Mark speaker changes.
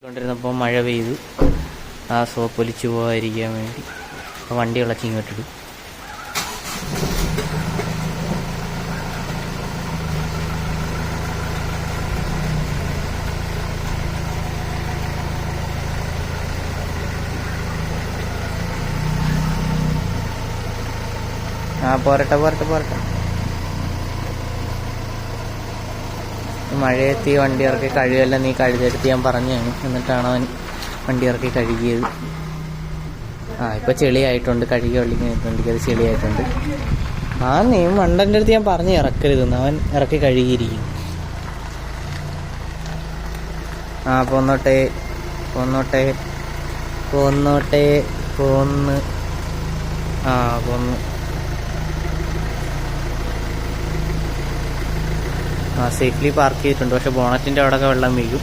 Speaker 1: കൊണ്ടിരുന്നപ്പോൾ മഴ പെയ്തു. ആ സോപ്പ് ഒലിച്ചു പോകാതിരിക്കാൻ വേണ്ടി വണ്ടി ഇളച്ചി ഇങ്ങോട്ടിടും. പോരട്ടെ പോരട്ടെ പോരട്ടെ. മഴയത്ത് ഈ വണ്ടി ഇറക്കി കഴുകല്ല, നീ കഴുതെടുത്ത് ഞാൻ പറഞ്ഞാണ്. എന്നിട്ടാണ് അവൻ വണ്ടി ഇറക്കി കഴുകിയത്. ഇപ്പം ചെളിയായിട്ടുണ്ട്, കഴുകി വണ്ടിക്ക് അത് ചെളിയായിട്ടുണ്ട്. നീ മണ്ടൻ്റെ അടുത്ത് ഞാൻ പറഞ്ഞ് ഇറക്കരുതെന്ന്, അവൻ ഇറക്കി കഴുകിയിരിക്കും. പോന്നോട്ടെ പോന്നോട്ടെ പോന്നോട്ടെ പോന്ന് പോന്നു. സേഫ്ലി പാർക്ക് ചെയ്തിട്ടുണ്ട്. പക്ഷെ ബോണറ്റിൻ്റെ അവിടെയൊക്കെ വെള്ളം വീഴും.